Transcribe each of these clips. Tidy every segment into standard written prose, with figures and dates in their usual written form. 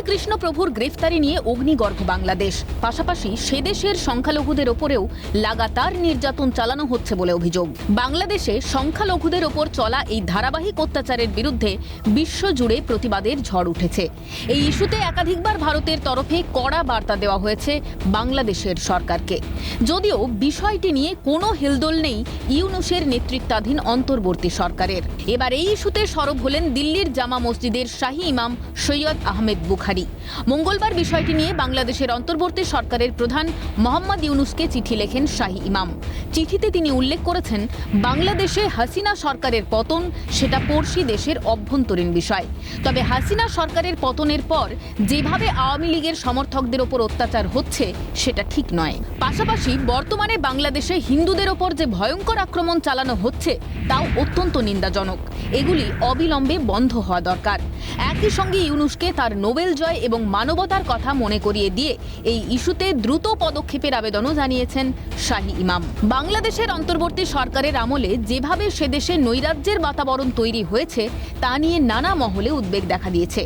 কৃষ্ণ প্রভুর গ্রেফতারি নিয়ে অগ্নিগর্ভ বাংলাদেশ, পাশাপাশি সে দেশের সংখ্যালঘুদের ওপরেও লাগাতার নির্যাতন চালানো হচ্ছে বলে অভিযোগ। বাংলাদেশে সংখ্যালঘুদের ওপর চলা এই ধারাবাহিক অত্যাচারের বিরুদ্ধে বিশ্বজুড়ে প্রতিবাদের ঝড় উঠেছে। এই ইস্যুতে একাধিকবার ভারতের তরফে কড়া বার্তা দেওয়া হয়েছে বাংলাদেশের সরকারকে। যদিও বিষয়টি নিয়ে কোনো হেলদোল নেই ইউনূসের নেতৃত্বাধীন অন্তর্বর্তী সরকারের। এবার এই ইস্যুতে সরব হলেন দিল্লির জামা মসজিদের শাহী ইমাম সৈয়দ আহমেদ বুখারী। মঙ্গলবার বিষয়টি নিয়ে বাংলাদেশের অন্তর্বর্তী সরকারের প্রধান মোহাম্মদ ইউনূসকে চিঠি লেখেন শাহী ইমাম। চিঠিতে তিনি উল্লেখ করেছেন, বাংলাদেশে হাসিনা সরকারের পতন সেটা পড়শি দেশের অভ্যন্তরীণ বিষয়। তবে হাসিনা সরকারের পতনের পর যেভাবে আওয়ামী লীগের সমর্থকদের ওপর অত্যাচার হচ্ছে সেটা ঠিক নয়। পাশাপাশি বর্তমানে বাংলাদেশে হিন্দুদের ওপর যে ভয়ঙ্কর আক্রমণ চালানো হচ্ছে তাও অত্যন্ত নিন্দাজনক। এগুলি অবিলম্বে বন্ধ হওয়া দরকার। একই সঙ্গে ইউনূসকে তার নোবেল জয় এবং মানবতার কথা মনে করিয়ে দিয়ে এই ইস্যুতে দ্রুত পদক্ষেপের আবেদনও জানিয়েছেন শাহী ইমাম। বাংলাদেশের অন্তর্বর্তী সরকারের আমলে যেভাবে সে দেশে নৈরাজ্যের বাতাবরণ তৈরি হয়েছে তা নিয়ে নানা মহলে উদ্বেগ দেখা দিয়েছে।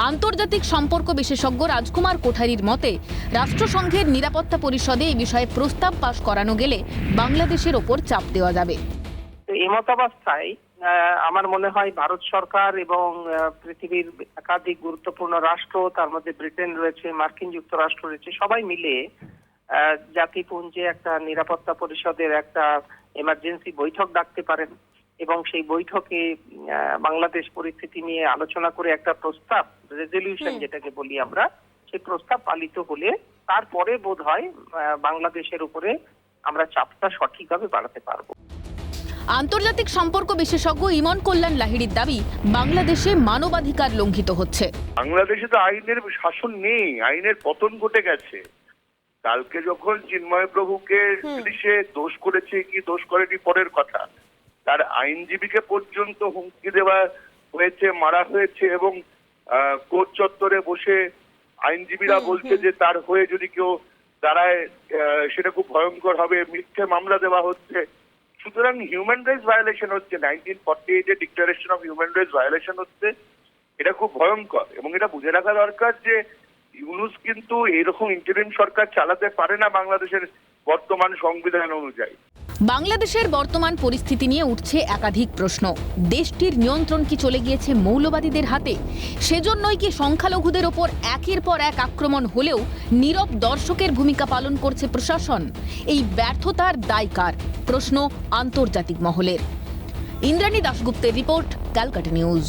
আন্তর্জাতিক সম্পর্ক বিশেষজ্ঞ রাজকুমার কোঠারির মতে, রাষ্ট্রসংঘের নিরাপত্তা পরিষদে এই বিষয়ে প্রস্তাব পাশ করানো গেলে বাংলাদেশের ওপর চাপ দেওয়া যাবে। এমতাবস্থায় আমার মনে হয় ভারত সরকার এবং পৃথিবীর একাধিক গুরুত্বপূর্ণ রাষ্ট্র, তার মধ্যে ব্রিটেন রয়েছে, মার্কিন যুক্তরাষ্ট্র রয়েছে, সবাই মিলে জাতিপুঞ্জে একটা নিরাপত্তা পরিষদের একটা এমার্জেন্সি বৈঠক ডাকতে পারেন এবং সেই বৈঠকে বাংলাদেশ পরিস্থিতি নিয়ে আলোচনা করে একটা প্রস্তাব, রেজলিউশন যেটাকে বলি আমরা, সেই প্রস্তাব পালিত হলে তারপরে বোধ হয় বাংলাদেশের উপরে আমরা চাপটা সঠিকভাবে বাড়াতে পারবো। আন্তর্জাতিক সম্পর্ক বিশেষজ্ঞ ইমন কল্যাণ লাহিড়ীর দাবি, বাংলাদেশে মানবাধিকার লঙ্ঘিত হচ্ছে। বাংলাদেশে তো আইনের শাসন নেই, আইনের পতন ঘটে গেছে। কালকে যখন চিন্ময় প্রভুকে পুলিশে দোষ করেছে কি দোষ করেনি পরের কথা, তার আইনজীবীকে পর্যন্ত হুমকি দেওয়া হয়েছে, মারা হয়েছে এবং কোর্ট চত্বরে বসে আইনজীবীরা বলছে যে তার হয়ে যদি কেউ দাঁড়ায় সেটা খুব ভয়ঙ্কর হবে, মিথ্যে মামলা দেওয়া হচ্ছে। সুতরাং হিউম্যান রাইটস ভায়োলেশন হচ্ছে, 1948 declaration of human rights violation হচ্ছে। এটা খুব ভয়ঙ্কর এবং এটা বুঝে রাখা দরকার যে ইউনূস কিন্তু এরকম ইন্টারিম সরকার চালাতে পারে না বাংলাদেশের বর্তমান সংবিধান অনুযায়ী। বাংলাদেশের বর্তমান পরিস্থিতি নিয়ে উঠছে একাধিক প্রশ্ন। দেশটির নিয়ন্ত্রণ কি চলে গিয়েছে মৌলবাদীদের হাতে? সেজন্যই কি সংখ্যালঘুদের ওপর একের পর এক আক্রমণ হলেও নীরব দর্শকের ভূমিকা পালন করছে প্রশাসন? এই ব্যর্থতার দায় কার? প্রশ্ন আন্তর্জাতিক মহলের। ইন্দ্রাণী দাশগুপ্তের রিপোর্ট, ক্যালকাটা নিউজ।